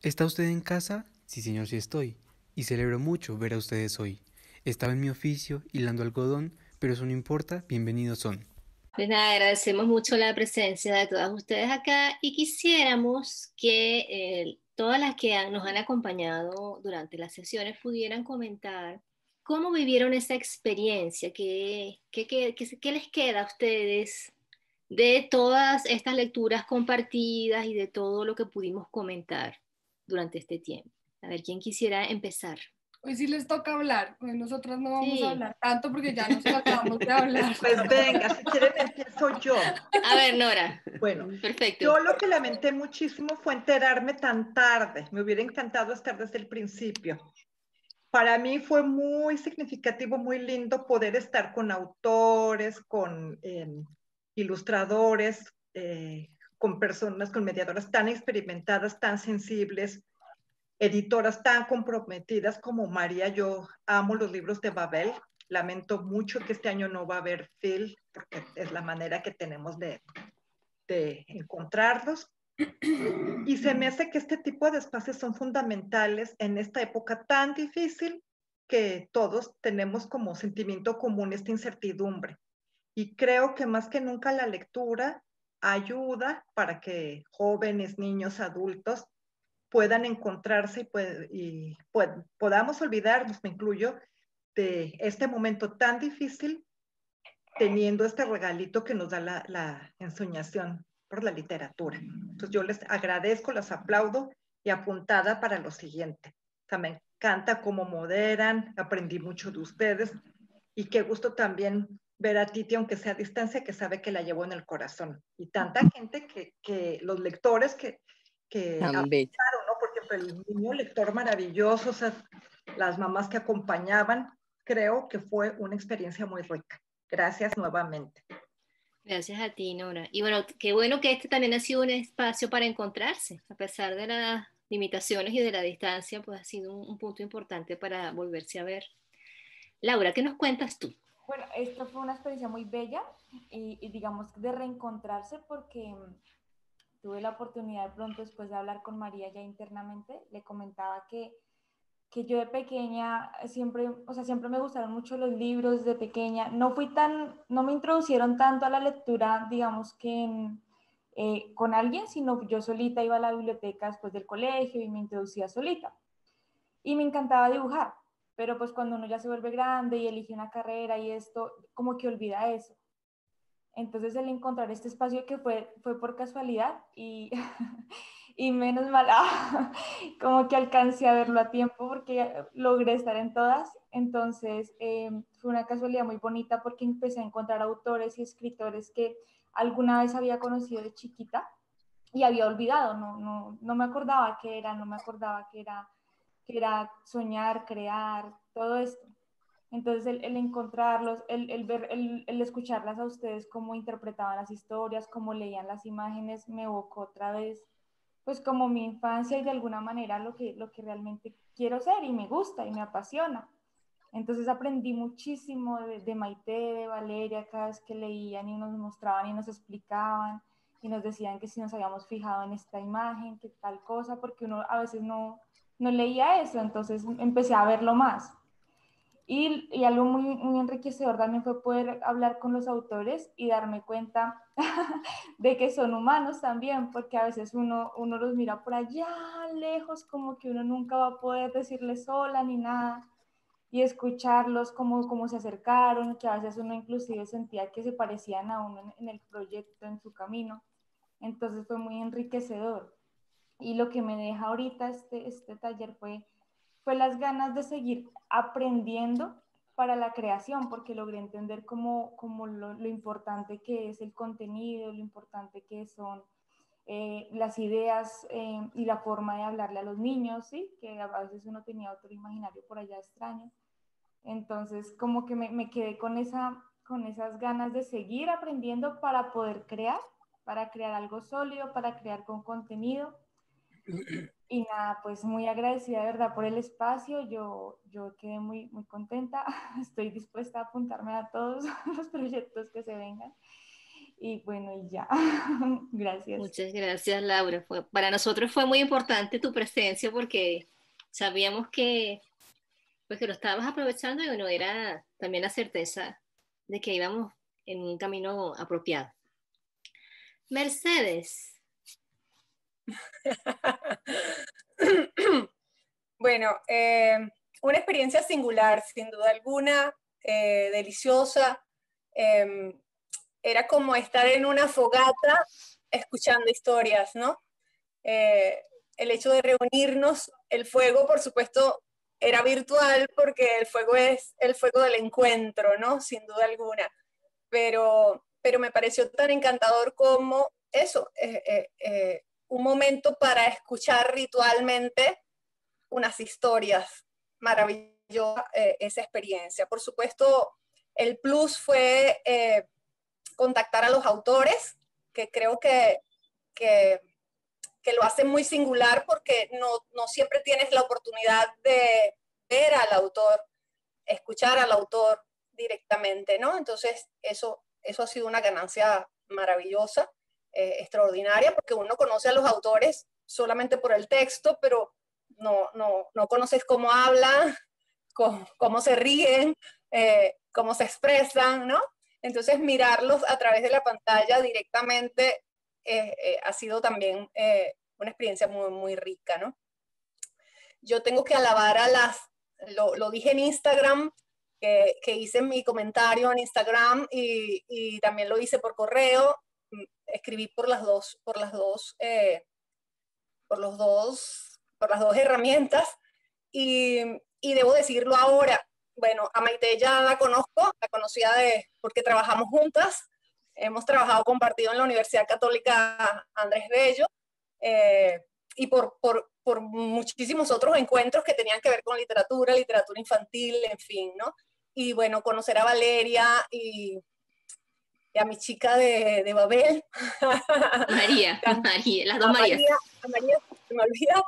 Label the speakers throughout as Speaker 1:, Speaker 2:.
Speaker 1: ¿Está usted en casa? Sí, señor, sí estoy. Y celebro mucho ver a ustedes hoy. Estaba en mi oficio hilando algodón, pero eso no importa, bienvenidos son.
Speaker 2: Pues nada, agradecemos mucho la presencia de todas ustedes acá y quisiéramos que todas las que nos han acompañado durante las sesiones pudieran comentar cómo vivieron esa experiencia, qué les queda a ustedes de todas estas lecturas compartidas y de todo lo que pudimos comentar durante este tiempo. A ver, ¿quién quisiera empezar?
Speaker 3: Hoy sí les toca hablar, pues nosotras no vamos a
Speaker 2: Sí.
Speaker 3: hablar tanto porque ya nos cansamos de hablar.
Speaker 4: Pues venga, si quieren empiezo yo.
Speaker 2: A ver, Nora.
Speaker 4: Bueno,
Speaker 2: Perfecto.
Speaker 4: yo lo que lamenté muchísimo fue enterarme tan tarde. Me hubiera encantado estar desde el principio. Para mí fue muy significativo, muy lindo poder estar con autores, con ilustradores, con personas, con mediadoras tan experimentadas, tan sensibles, editoras tan comprometidas como María. Yo amo los libros de Babel. Lamento mucho que este año no va a haber Phil, porque es la manera que tenemos de encontrarlos. Y se me hace que este tipo de espacios son fundamentales en esta época tan difícil que todos tenemos como sentimiento común esta incertidumbre. Y creo que más que nunca la lectura ayuda para que jóvenes, niños, adultos puedan encontrarse podamos olvidarnos, me incluyo, de este momento tan difícil teniendo este regalito que nos da la ensoñación por la literatura. Entonces yo les agradezco, les aplaudo y apuntada para lo siguiente. O sea, me encanta cómo moderan, aprendí mucho de ustedes y qué gusto también ver a Titi, aunque sea a distancia, que sabe que la llevo en el corazón. Y tanta gente que los lectores que
Speaker 5: Tan bella.
Speaker 4: apuntaron, ¿no? Por ejemplo, el niño lector maravilloso, o sea, las mamás que acompañaban, creo que fue una experiencia muy rica. Gracias nuevamente.
Speaker 2: Gracias a ti, Nora. Y bueno, qué bueno que este también ha sido un espacio para encontrarse, a pesar de las limitaciones y de la distancia, pues ha sido un punto importante para volverse a ver. Laura, ¿qué nos cuentas tú?
Speaker 6: Bueno, esto fue una experiencia muy bella y digamos de reencontrarse porque tuve la oportunidad de pronto después de hablar con María ya internamente, le comentaba que yo de pequeña siempre, o sea, siempre me gustaron mucho los libros de pequeña. No me introducieron tanto a la lectura, digamos que con alguien, sino yo solita iba a la biblioteca después del colegio y me introducía solita. Y me encantaba dibujar, pero pues cuando uno ya se vuelve grande y elige una carrera y esto, como que olvida eso. Entonces el encontrar este espacio que fue por casualidad y, y menos mal, como que alcancé a verlo a tiempo porque logré estar en todas. Entonces fue una casualidad muy bonita porque empecé a encontrar autores y escritores que alguna vez había conocido de chiquita y había olvidado, no me acordaba qué era, no me acordaba que era soñar, crear, todo esto. Entonces el encontrarlos, el escucharlas a ustedes, cómo interpretaban las historias, cómo leían las imágenes, me evocó otra vez, pues como mi infancia y de alguna manera lo que realmente quiero ser y me gusta y me apasiona. Entonces aprendí muchísimo de Maite, de Valeria, cada vez que leían y nos mostraban y nos explicaban y nos decían que si nos habíamos fijado en esta imagen, que tal cosa, porque uno a veces no leía eso, entonces empecé a verlo más. Y algo muy enriquecedor también fue poder hablar con los autores y darme cuenta de que son humanos también, porque a veces uno los mira por allá lejos, como que uno nunca va a poder decirles hola ni nada, y escucharlos cómo se acercaron, que a veces uno inclusive sentía que se parecían a uno en el proyecto, en su camino. Entonces fue muy enriquecedor. Y lo que me deja ahorita este taller fue las ganas de seguir aprendiendo para la creación, porque logré entender como lo importante que es el contenido, lo importante que son las ideas y la forma de hablarle a los niños, ¿sí? Que a veces uno tenía otro imaginario por allá extraño. Entonces, como que me quedé con esas ganas de seguir aprendiendo para poder crear, para crear algo sólido, para crear con contenido. Y nada, pues muy agradecida de verdad por el espacio, yo quedé muy contenta, estoy dispuesta a apuntarme a todos los proyectos que se vengan y bueno, y ya. Gracias.
Speaker 2: Muchas gracias, Laura. Para nosotros fue muy importante tu presencia porque sabíamos que, pues, que lo estabas aprovechando y bueno, era también la certeza de que íbamos en un camino apropiado. Mercedes.
Speaker 5: Bueno, una experiencia singular, sin duda alguna, deliciosa. Era como estar en una fogata escuchando historias, ¿no? El hecho de reunirnos, el fuego, por supuesto, era virtual porque el fuego es el fuego del encuentro, ¿no? Sin duda alguna. Pero me pareció tan encantador como eso, un momento para escuchar ritualmente unas historias. Maravillosa esa experiencia. Por supuesto, el plus fue contactar a los autores, que creo que lo hacen muy singular porque no siempre tienes la oportunidad de ver al autor, escuchar al autor directamente, ¿no? Entonces, eso ha sido una ganancia maravillosa, extraordinaria, porque uno conoce a los autores solamente por el texto, pero no conoces cómo hablan, cómo se ríen, cómo se expresan, ¿no? Entonces, mirarlos a través de la pantalla directamente ha sido también una experiencia muy, muy rica, ¿no? Yo tengo que alabar lo dije en Instagram, que hice mi comentario en Instagram y también lo hice por correo, escribí por las dos herramientas y debo decirlo ahora. Bueno, a Maite ya la conocía porque trabajamos juntas, hemos trabajado compartido en la Universidad Católica Andrés Bello y por muchísimos otros encuentros que tenían que ver con literatura infantil, en fin, ¿no? Y bueno, conocer a Valeria y a mi chica de Babel.
Speaker 2: María, las dos Marías.
Speaker 5: A María, se me olvida.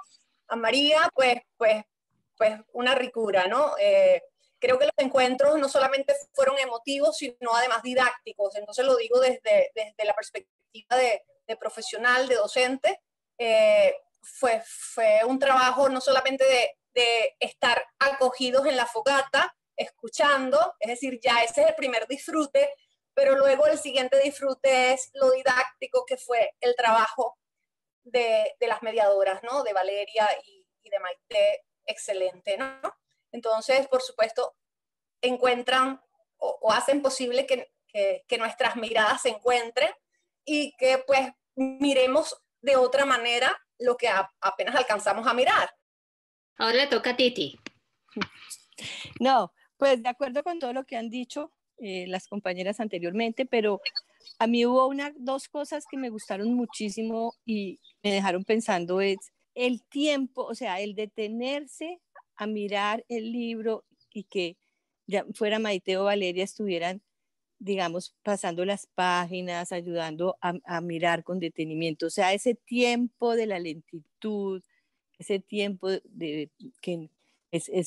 Speaker 5: A María, pues una ricura, ¿no? Creo que los encuentros no solamente fueron emotivos, sino además didácticos. Entonces lo digo desde la perspectiva de profesional, de docente. Fue un trabajo no solamente de estar acogidos en la fogata, escuchando, es decir, ya ese es el primer disfrute, pero luego el siguiente disfrute es lo didáctico que fue el trabajo de las mediadoras, ¿no? De Valeria y de Maite, excelente, ¿no? Entonces, por supuesto, encuentran o hacen posible que nuestras miradas se encuentren y que pues miremos de otra manera lo que apenas alcanzamos a mirar.
Speaker 2: Ahora le toca a Titi.
Speaker 7: No, pues de acuerdo con todo lo que han dicho las compañeras anteriormente, pero a mí hubo dos cosas que me gustaron muchísimo y me dejaron pensando, es el tiempo, o sea, el detenerse a mirar el libro y que ya fuera Maite o Valeria estuvieran, digamos, pasando las páginas, ayudando a mirar con detenimiento, o sea, ese tiempo de la lentitud, ese tiempo que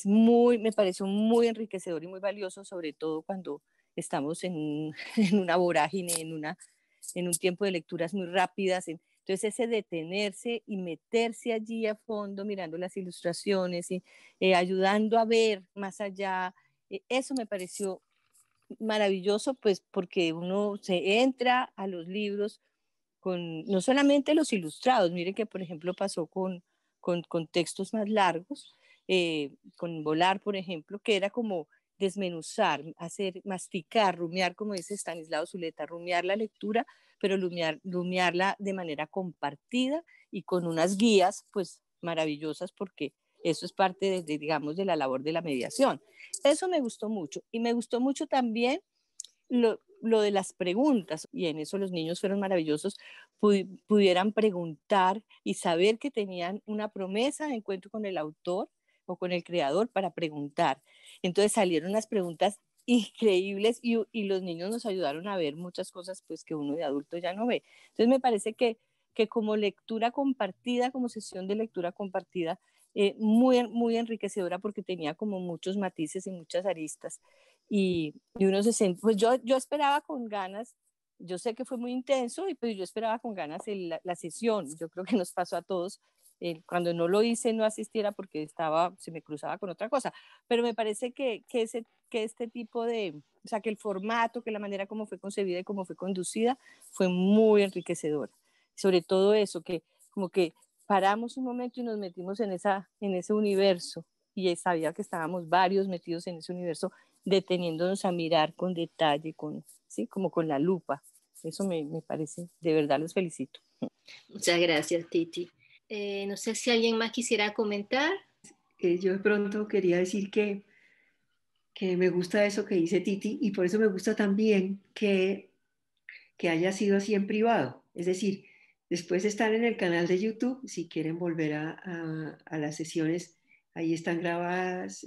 Speaker 7: me pareció muy enriquecedor y muy valioso, sobre todo cuando estamos en una vorágine, en un tiempo de lecturas muy rápidas. Entonces ese detenerse y meterse allí a fondo mirando las ilustraciones y ayudando a ver más allá, eso me pareció maravilloso, pues porque uno se entra a los libros con no solamente los ilustrados, miren que por ejemplo pasó con textos más largos, con Volar, por ejemplo, que era como desmenuzar, masticar, rumiar, como dice Stanislao Zuleta, rumiar la lectura, pero rumiarla de manera compartida y con unas guías, pues, maravillosas, porque eso es parte, digamos, de la labor de la mediación. Eso me gustó mucho. Y me gustó mucho también lo de las preguntas, y en eso los niños fueron maravillosos, pudieran preguntar y saber que tenían una promesa de encuentro con el autor o con el creador para preguntar. Entonces salieron unas preguntas increíbles y los niños nos ayudaron a ver muchas cosas pues que uno de adulto ya no ve. Entonces me parece que como lectura compartida, como sesión de lectura compartida, muy, muy enriquecedora porque tenía como muchos matices y muchas aristas y uno se siente, pues yo esperaba con ganas yo sé que fue muy intenso y pues yo esperaba con ganas la sesión. Yo creo que nos pasó a todos. Cuando no lo hice, no asistiera porque se me cruzaba con otra cosa. Pero me parece que este tipo de, o sea, que el formato, que la manera como fue concebida y como fue conducida fue muy enriquecedora. Sobre todo eso, que como que paramos un momento y nos metimos en ese universo, y sabía que estábamos varios metidos en ese universo, deteniéndonos a mirar con detalle, ¿sí? Como con la lupa. Eso me parece, de verdad los felicito.
Speaker 2: Muchas gracias, Titi. No sé si alguien más quisiera comentar.
Speaker 8: Yo de pronto quería decir que me gusta eso que dice Titi, y por eso me gusta también que haya sido así en privado. Es decir, después están en el canal de YouTube, si quieren volver a las sesiones, ahí están grabadas,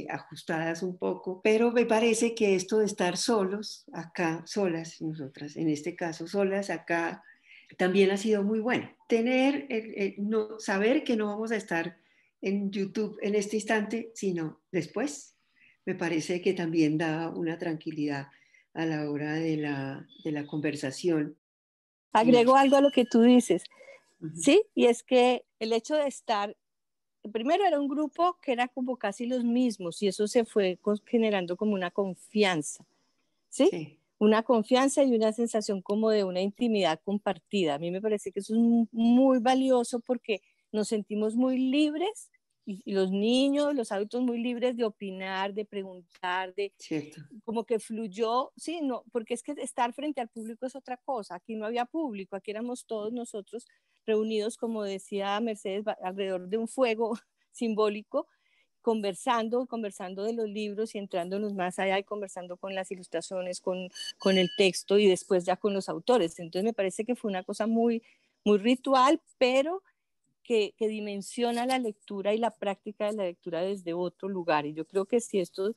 Speaker 8: ajustadas un poco, pero me parece que esto de estar solos, acá, solas, nosotras, en este caso solas, acá, también ha sido muy bueno. Tener, saber que no vamos a estar en YouTube en este instante, sino después, me parece que también da una tranquilidad a la hora de la conversación.
Speaker 7: Agrego algo a lo que tú dices, ¿sí? Y es que el hecho de estar, primero era un grupo que era como casi los mismos, y eso se fue generando como una confianza, ¿sí? Sí. Una confianza y una sensación como de una intimidad compartida. A mí me parece que eso es muy valioso porque nos sentimos muy libres, y los niños, los adultos muy libres de opinar, de preguntar,
Speaker 8: Cierto.
Speaker 7: Como que fluyó, sí, no, porque es que estar frente al público es otra cosa. Aquí no había público, aquí éramos todos nosotros reunidos, como decía Mercedes, alrededor de un fuego simbólico, conversando de los libros y entrándonos más allá y conversando con las ilustraciones, con el texto y después ya con los autores. Entonces me parece que fue una cosa muy, muy ritual, pero que dimensiona la lectura y la práctica de la lectura desde otro lugar. Y yo creo que si esto,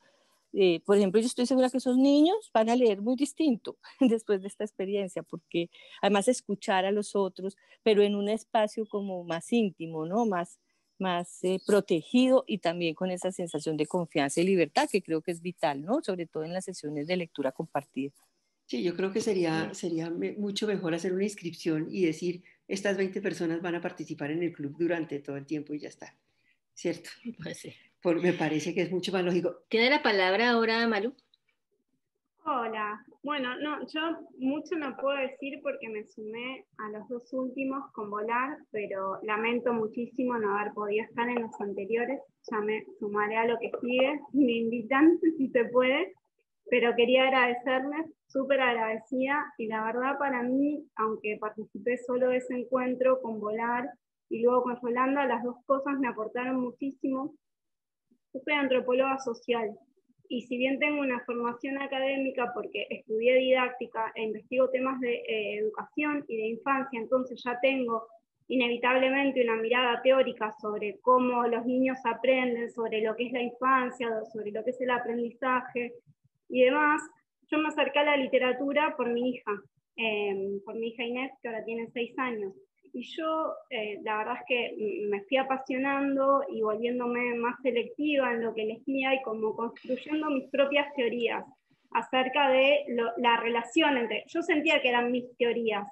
Speaker 7: por ejemplo, yo estoy segura que esos niños van a leer muy distinto después de esta experiencia, porque además escuchar a los otros, pero en un espacio como más íntimo, ¿no? Más protegido, y también con esa sensación de confianza y libertad que creo que es vital, ¿no? Sobre todo en las sesiones de lectura compartida.
Speaker 8: Sí, yo creo que sería mucho mejor hacer una inscripción y decir, estas 20 personas van a participar en el club durante todo el tiempo y ya está, ¿cierto?
Speaker 2: Pues sí.
Speaker 8: Me parece que es mucho más lógico.
Speaker 2: ¿Tiene la palabra ahora Malu?
Speaker 9: Hola, bueno, no, yo mucho no puedo decir porque me sumé a los dos últimos con Volar, pero lamento muchísimo no haber podido estar en los anteriores. Ya me sumaré a lo que sigue, me invitan si se puede, pero quería agradecerles, súper agradecida, y la verdad para mí, aunque participé solo de ese encuentro con Volar y luego con Yolanda, las dos cosas me aportaron muchísimo. Yo soy antropóloga social, y si bien tengo una formación académica porque estudié didáctica e investigo temas de educación y de infancia, entonces ya tengo inevitablemente una mirada teórica sobre cómo los niños aprenden, sobre lo que es la infancia, sobre lo que es el aprendizaje y demás, yo me acerqué a la literatura por mi hija Inés, que ahora tiene 6 años. Y yo, la verdad es que me fui apasionando y volviéndome más selectiva en lo que elegía y como construyendo mis propias teorías acerca de la relación entre... Yo sentía que eran mis teorías.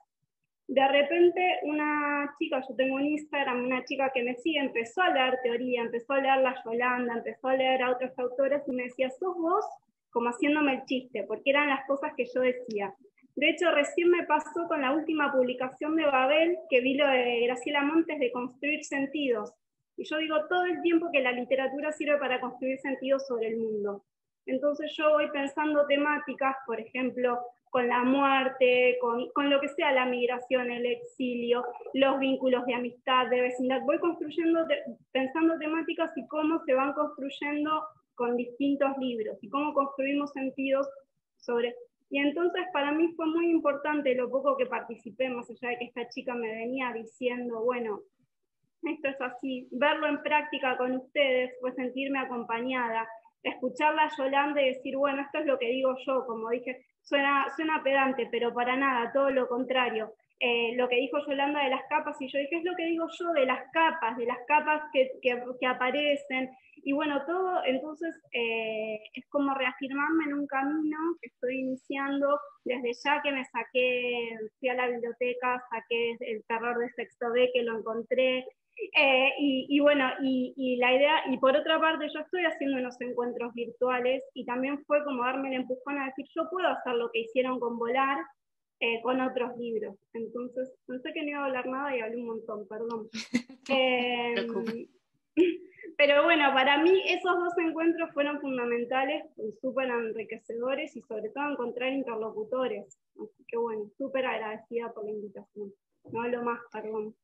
Speaker 9: De repente una chica, yo tengo un Instagram, una chica que me sigue, empezó a leer teoría, empezó a leer la Yolanda, empezó a leer a otros autores y me decía, sos vos, como haciéndome el chiste, porque eran las cosas que yo decía. De hecho, recién me pasó con la última publicación de Babel, que vi lo de Graciela Montes de construir sentidos. Y yo digo todo el tiempo que la literatura sirve para construir sentidos sobre el mundo. Entonces yo voy pensando temáticas, por ejemplo, con la muerte, con lo que sea la migración, el exilio, los vínculos de amistad, de vecindad. Voy construyendo, pensando temáticas y cómo se van construyendo con distintos libros y cómo construimos sentidos sobre... Y entonces para mí fue muy importante lo poco que participé, más allá de que esta chica me venía diciendo, bueno, esto es así, verlo en práctica con ustedes fue sentirme acompañada, escucharla a Yolanda y decir, bueno, esto es lo que digo yo, como dije, suena pedante, pero para nada, todo lo contrario. lo que dijo Yolanda de las capas, y yo dije, es lo que digo yo de las capas que aparecen, y bueno, todo, entonces es como reafirmarme en un camino que estoy iniciando desde ya que me saqué, fui a la biblioteca, saqué el terror de sexto B que lo encontré, y bueno, y la idea, y por otra parte yo estoy haciendo unos encuentros virtuales y también fue como darme el empujón a decir, yo puedo hacer lo que hicieron con Volar, con otros libros. Entonces, pensé que no iba a hablar nada y hablé un montón, perdón. Pero bueno, para mí esos dos encuentros fueron fundamentales, súper enriquecedores y sobre todo encontrar interlocutores. Así que bueno, súper agradecida por la invitación. No hablo más, perdón.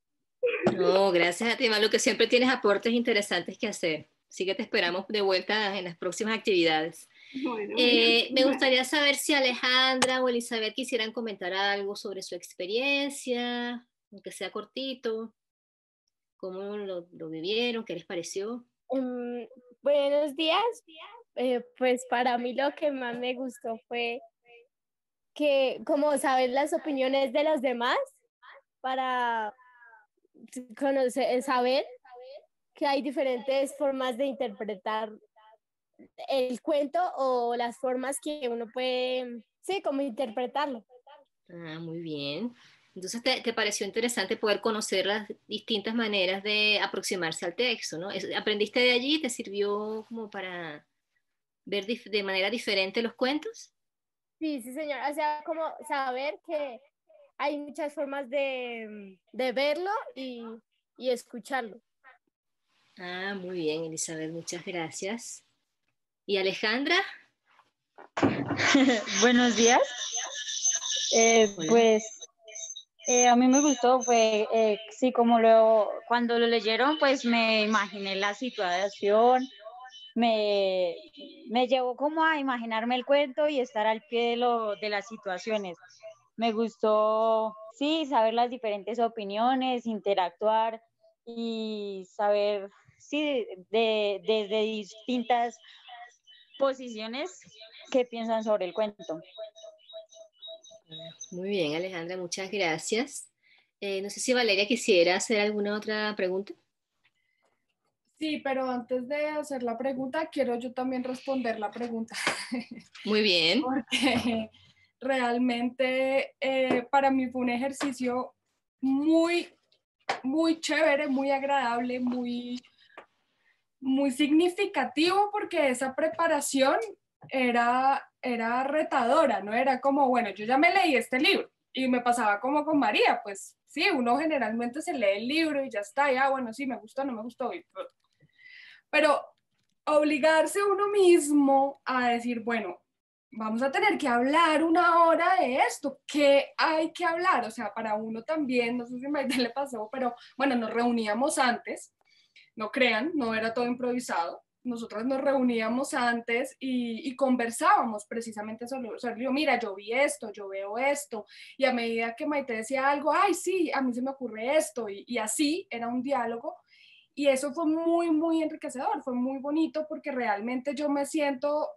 Speaker 2: No, gracias a ti, Malu, que siempre tienes aportes interesantes que hacer. Así que te esperamos de vuelta en las próximas actividades.
Speaker 9: Bueno,
Speaker 2: me gustaría saber si Alejandra o Elizabeth quisieran comentar algo sobre su experiencia, aunque sea cortito, cómo lo vivieron, qué les pareció.
Speaker 10: Buenos días. Pues para mí lo que más me gustó fue que como saber las opiniones de los demás para conocer, saber que hay diferentes formas de interpretar el cuento o las formas que uno puede, sí, como interpretarlo.
Speaker 2: Ah, muy bien. Entonces, ¿te pareció interesante poder conocer las distintas maneras de aproximarse al texto, ¿no? ¿Aprendiste de allí? ¿Te sirvió como para ver de manera diferente los cuentos?
Speaker 10: Sí, sí, señor. O sea, como saber que hay muchas formas de verlo y escucharlo.
Speaker 2: Ah, muy bien, Elizabeth, muchas gracias. ¿Y Alejandra?
Speaker 11: Buenos días. Pues a mí me gustó, fue, sí, cuando lo leyeron, pues me imaginé la situación, me llevó como a imaginarme el cuento y estar al pie de las situaciones. Me gustó, sí, saber las diferentes opiniones, interactuar y saber, sí, desde distintas posiciones que piensan sobre el cuento.
Speaker 2: Muy bien, Alejandra, muchas gracias. No sé si Valeria quisiera hacer alguna otra pregunta.
Speaker 3: Sí, pero antes de hacer la pregunta, quiero yo también responder la pregunta.
Speaker 2: Muy bien.
Speaker 3: Porque realmente para mí fue un ejercicio muy, muy chévere, muy agradable, muy significativo, porque esa preparación era retadora, ¿no? Era como, bueno, yo ya me leí este libro y me pasaba como con María, pues sí, uno generalmente se lee el libro y ya está, ya, bueno, sí, me gustó, no me gustó, pero obligarse uno mismo a decir, bueno, vamos a tener que hablar una hora de esto, ¿qué hay que hablar? O sea, para uno también, no sé si a Maite le pasó, pero bueno, nos reuníamos antes, no crean, no era todo improvisado. Nosotros nos reuníamos antes y conversábamos precisamente sobre el libro. Mira, yo vi esto, yo veo esto, y a medida que Maite decía algo, ay, sí, a mí se me ocurre esto, y así era un diálogo, y eso fue muy, muy enriquecedor, fue muy bonito, porque realmente yo me siento,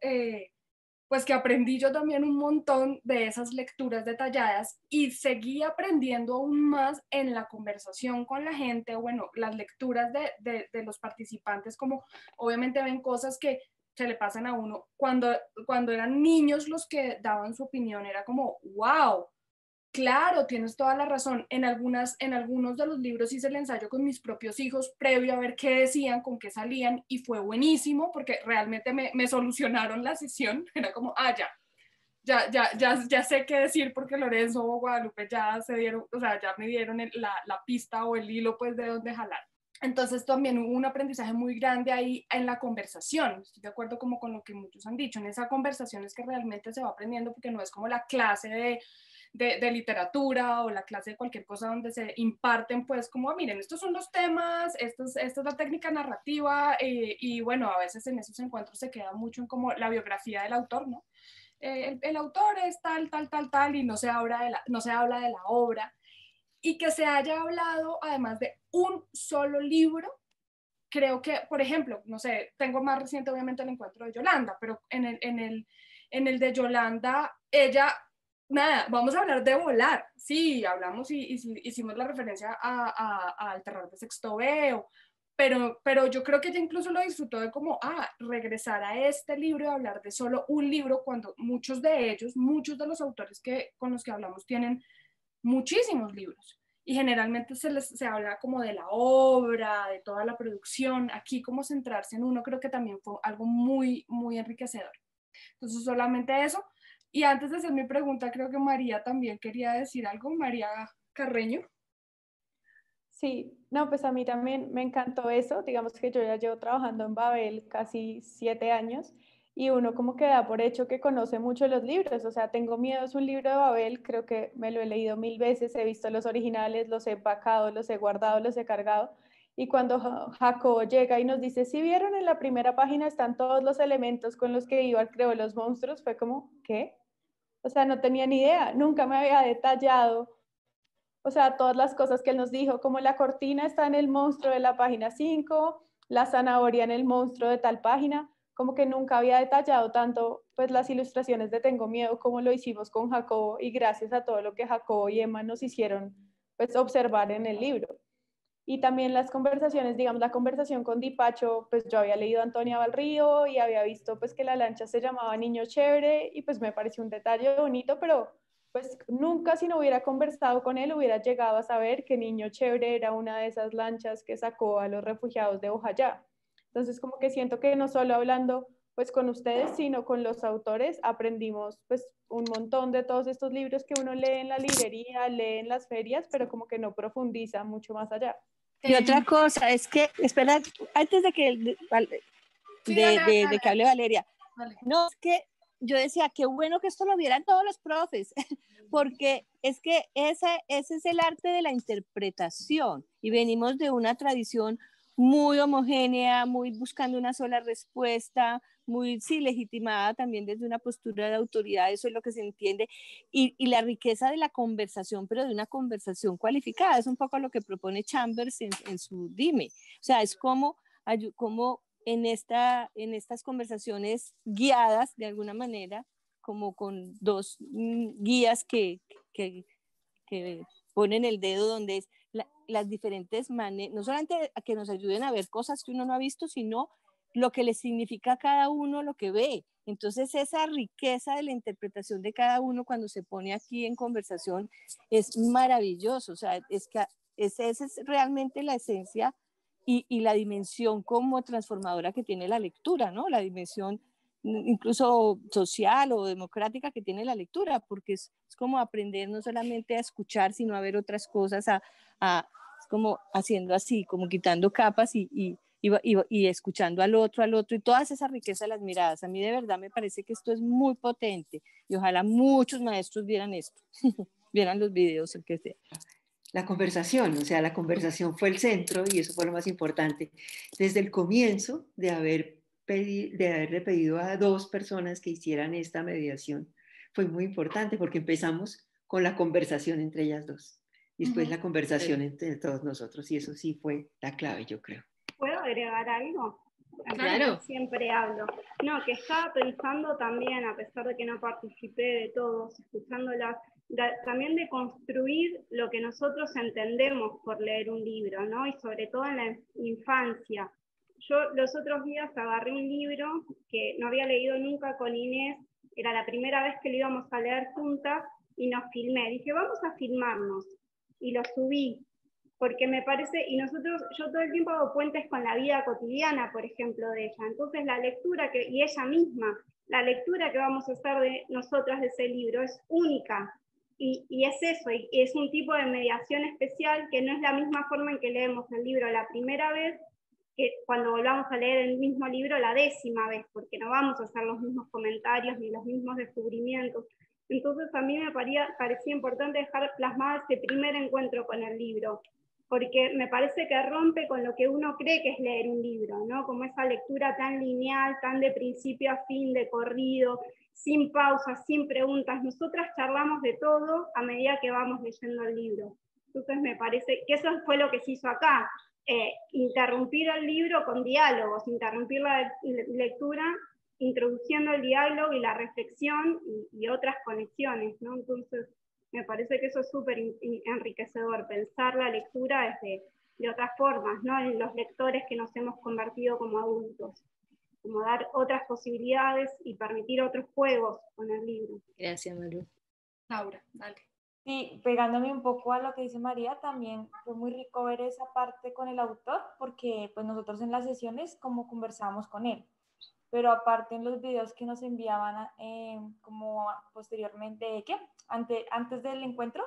Speaker 3: pues que aprendí yo también un montón de esas lecturas detalladas y seguí aprendiendo aún más en la conversación con la gente, bueno, las lecturas de los participantes, como obviamente ven cosas que se le pasan a uno. Cuando eran niños los que daban su opinión, era como, wow, claro, tienes toda la razón. En algunos de los libros hice el ensayo con mis propios hijos previo a ver qué decían, con qué salían, y fue buenísimo porque realmente me solucionaron la sesión. Era como, ya sé qué decir, porque Lorenzo o Guadalupe ya se dieron, o sea, ya me dieron la pista o el hilo, pues, de dónde jalar. Entonces también hubo un aprendizaje muy grande ahí en la conversación. Estoy de acuerdo como con lo que muchos han dicho. En esa conversación es que realmente se va aprendiendo, porque no es como la clase de literatura o la clase de cualquier cosa donde se imparten, pues, como, miren, estos son los temas, esta es la técnica narrativa, y bueno, a veces en esos encuentros se queda mucho en como la biografía del autor, ¿no? El autor es tal, tal, tal, tal, y no se habla de la obra. Y que se haya hablado además de un solo libro, creo que, por ejemplo, no sé, tengo más reciente obviamente el encuentro de Yolanda, pero en el de Yolanda, ella nada, vamos a hablar de volar. Sí, hablamos y hicimos la referencia al terror de Sexto B, pero yo creo que ella incluso lo disfrutó de como, regresar a este libro y hablar de solo un libro, cuando muchos de ellos, muchos de los autores con los que hablamos tienen muchísimos libros. Y generalmente se habla como de la obra, de toda la producción. Aquí como centrarse en uno creo que también fue algo muy, muy enriquecedor. Entonces solamente eso. Y antes de hacer mi pregunta, creo que María también quería decir algo. María Carreño.
Speaker 12: Sí, no, pues a mí también me encantó eso. Digamos que yo ya llevo trabajando en Babel casi 7 años y uno como que da por hecho que conoce mucho los libros. O sea, Tengo miedo es un libro de Babel, creo que me lo he leído 1000 veces, he visto los originales, los he empacado, los he guardado, los he cargado. Y cuando Jacobo llega y nos dice, si vieron en la primera página están todos los elementos con los que Ivar creó los monstruos, fue como, ¿qué? O sea, no tenía ni idea, nunca me había detallado. O sea, todas las cosas que él nos dijo, como la cortina está en el monstruo de la página 5, la zanahoria en el monstruo de tal página, como que nunca había detallado tanto pues las ilustraciones de Tengo miedo como lo hicimos con Jacobo, y gracias a todo lo que Jacobo y Emma nos hicieron pues observar en el libro. Y también las conversaciones, digamos, la conversación con Dipacho, pues yo había leído a Antonia Valrío y había visto pues que la lancha se llamaba Niño Chévere y pues me pareció un detalle bonito, pero pues nunca, si no hubiera conversado con él, hubiera llegado a saber que Niño Chévere era una de esas lanchas que sacó a los refugiados de Ojayá. Entonces como que siento que no solo hablando pues con ustedes, sino con los autores, aprendimos pues un montón de todos estos libros que uno lee en la librería, lee en las ferias, pero como que no profundiza mucho más allá.
Speaker 7: Y otra cosa es que, espera, antes de que, de que hable Valeria, no, es que yo decía, qué bueno que esto lo vieran todos los profes, porque es que ese es el arte de la interpretación, y venimos de una tradición muy homogénea, muy buscando una sola respuesta, muy sí, legitimada también desde una postura de autoridad, eso es lo que se entiende, y la riqueza de la conversación, pero de una conversación cualificada, es un poco lo que propone Chambers en su Dime, o sea, es como en estas conversaciones guiadas de alguna manera, como con dos guías que ponen el dedo donde es las diferentes maneras, no solamente a que nos ayuden a ver cosas que uno no ha visto, sino lo que le significa a cada uno lo que ve. Entonces esa riqueza de la interpretación de cada uno cuando se pone aquí en conversación es maravilloso, o sea, es que esa es realmente la esencia y la dimensión como transformadora que tiene la lectura, ¿no? La dimensión incluso social o democrática que tiene la lectura, porque es como aprender no solamente a escuchar, sino a ver otras cosas, es como haciendo así, como quitando capas y escuchando al otro, y todas esas riquezas de las miradas. A mí de verdad me parece que esto es muy potente y ojalá muchos maestros vieran esto, vieran los videos, el que sea.
Speaker 8: La conversación, o sea, la conversación fue el centro y eso fue lo más importante. Desde el comienzo de haberle pedido a 2 personas que hicieran esta mediación, fue muy importante porque empezamos con la conversación entre ellas 2. Y después la conversación entre todos nosotros, y eso sí fue la clave, yo creo.
Speaker 9: ¿Puedo agregar algo?
Speaker 2: Claro.
Speaker 9: Siempre hablo. No, que estaba pensando también, a pesar de que no participé de todos, escuchándolas, también de construir lo que nosotros entendemos por leer un libro, ¿no? Y sobre todo en la infancia. Yo los otros días agarré un libro que no había leído nunca con Inés, era la primera vez que lo íbamos a leer juntas, y nos filmé. Dije, vamos a filmarnos. Y lo subí. Porque me parece, y yo todo el tiempo hago puentes con la vida cotidiana, por ejemplo, de ella. Entonces la lectura, y ella misma, la lectura que vamos a hacer de nosotras de ese libro es única. Y es eso, y es un tipo de mediación especial que no es la misma forma en que leemos el libro la primera vez, que cuando volvamos a leer el mismo libro la 10ª vez, porque no vamos a hacer los mismos comentarios ni los mismos descubrimientos. Entonces a mí me parecía importante dejar plasmado este primer encuentro con el libro, porque me parece que rompe con lo que uno cree que es leer un libro, ¿no? Como esa lectura tan lineal, tan de principio a fin, de corrido, sin pausas, sin preguntas. Nosotras charlamos de todo a medida que vamos leyendo el libro. Entonces me parece que eso fue lo que se hizo acá, interrumpir el libro con diálogos, interrumpir la lectura introduciendo el diálogo y la reflexión y otras conexiones, ¿no? Entonces, me parece que eso es súper enriquecedor, pensar la lectura de otras formas, ¿no? En los lectores que nos hemos convertido como adultos, como dar otras posibilidades y permitir otros juegos con el libro.
Speaker 2: Gracias, Maru.
Speaker 3: Laura, dale.
Speaker 6: Sí, pegándome un poco a lo que dice María, también fue muy rico ver esa parte con el autor, porque pues nosotros en las sesiones como conversábamos con él, pero aparte en los videos que nos enviaban como posteriormente, ¿qué? Antes del encuentro,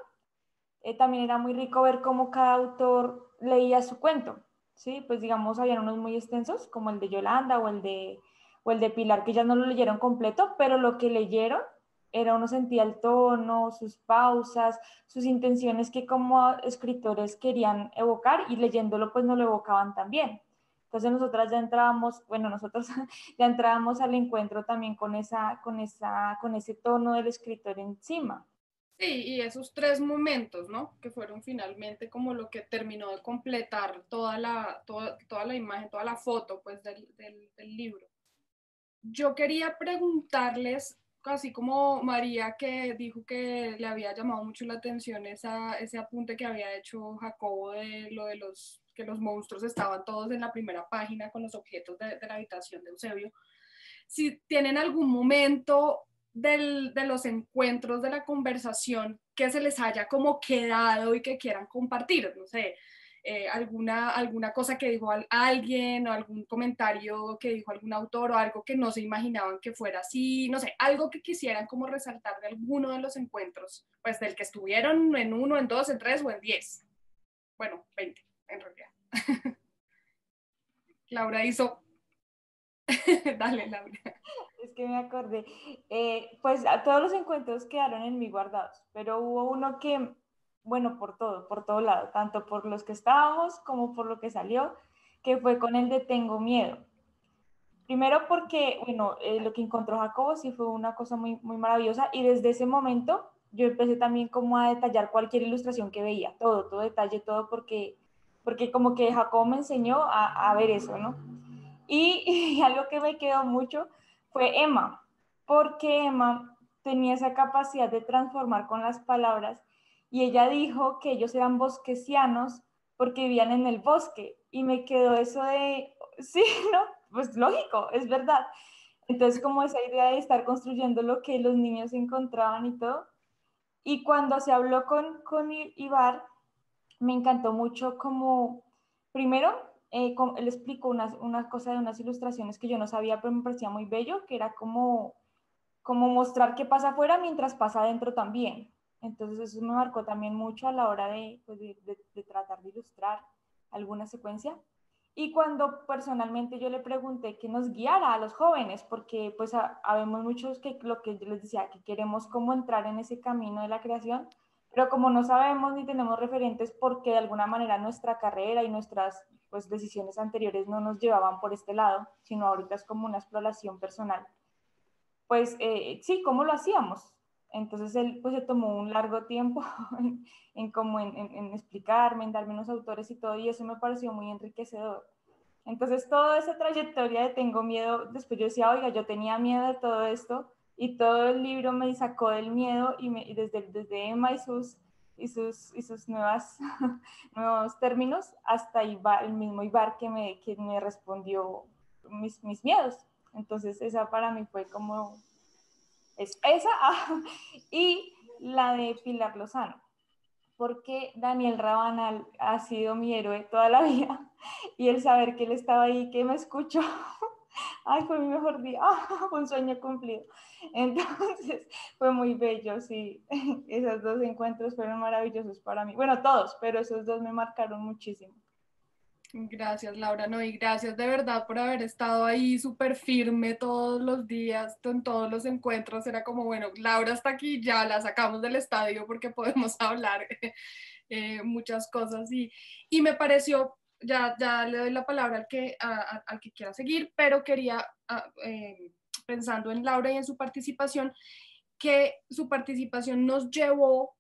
Speaker 6: también era muy rico ver cómo cada autor leía su cuento, ¿sí? Pues digamos, habían unos muy extensos, como el de Yolanda o el de Pilar, que ya no lo leyeron completo, pero lo que leyeron era uno sentía el tono, sus pausas, sus intenciones que como escritores querían evocar y leyéndolo pues no lo evocaban tan bien. Entonces nosotras ya entrábamos, bueno, nosotros ya entrábamos al encuentro también con ese tono del escritor encima.
Speaker 3: Sí, y esos 3 momentos, ¿no? Que fueron finalmente como lo que terminó de completar toda la imagen, toda la foto, pues, del libro. Yo quería preguntarles, así como María, que dijo que le había llamado mucho la atención ese apunte que había hecho Jacobo de lo de que los monstruos estaban todos en la primera página con los objetos de la habitación de Eusebio. Si tienen algún momento de los encuentros, de la conversación, que se les haya como quedado y que quieran compartir, no sé, alguna cosa que dijo alguien o algún comentario que dijo algún autor o algo que no se imaginaban que fuera así, no sé, algo que quisieran como resaltar de alguno de los encuentros, pues del que estuvieron en 1, en 2, en 3 o en 10. Bueno, 20 en realidad. Laura hizo... Dale, Laura.
Speaker 6: Es que me acordé. Pues todos los encuentros quedaron en mí guardados, pero hubo uno que, bueno, por todo lado, tanto por los que estábamos como por lo que salió, que fue con el de Tengo Miedo. Primero porque, bueno, lo que encontró Jacobo sí fue una cosa muy, muy maravillosa y desde ese momento yo empecé también como a detallar cualquier ilustración que veía, todo detalle, todo porque como que Jacobo me enseñó a ver eso, ¿no? Y algo que me quedó mucho fue Emma, porque Emma tenía esa capacidad de transformar con las palabras y ella dijo que ellos eran bosquesianos porque vivían en el bosque y me quedó eso de, sí, ¿no? Pues lógico, es verdad. Entonces como esa idea de estar construyendo lo que los niños encontraban y todo. Y cuando se habló con Ibar, me encantó mucho como, primero, él explicó una cosa de unas ilustraciones que yo no sabía, pero me parecía muy bello, que era como mostrar qué pasa afuera mientras pasa adentro también. Entonces eso me marcó también mucho a la hora pues de tratar de ilustrar alguna secuencia. Y cuando personalmente yo le pregunté que nos guiara a los jóvenes, porque pues habemos muchos que lo que yo les decía, que queremos como entrar en ese camino de la creación, pero como no sabemos ni tenemos referentes porque de alguna manera nuestra carrera y nuestras pues, decisiones anteriores no nos llevaban por este lado, sino ahorita es como una exploración personal. Pues sí, ¿cómo lo hacíamos? Entonces él pues se tomó un largo tiempo en explicarme, en darme unos autores y todo, y eso me pareció muy enriquecedor. Entonces toda esa trayectoria de Tengo Miedo, después yo decía, oiga, yo tenía miedo de todo esto, y todo el libro me sacó del miedo, y desde Emma y sus nuevos términos, hasta Ibar, el mismo Ibar que me respondió mis miedos. Entonces esa para mí fue como, esa, y la de Pilar Lozano, porque Daniel Rabanal ha sido mi héroe toda la vida, y el saber que él estaba ahí, que me escuchó, ay, fue mi mejor día, fue un sueño cumplido. Entonces fue muy bello, sí, esos 2 encuentros fueron maravillosos para mí, bueno, todos, pero esos 2 me marcaron muchísimo.
Speaker 3: Gracias, Laura, no, y gracias de verdad por haber estado ahí súper firme todos los días, en todos los encuentros. Era como, bueno, Laura está aquí, ya la sacamos del estadio porque podemos hablar muchas cosas. Y me pareció, ya le doy la palabra al que quiera seguir, pero quería, pensando en Laura y en su participación, que su participación nos llevó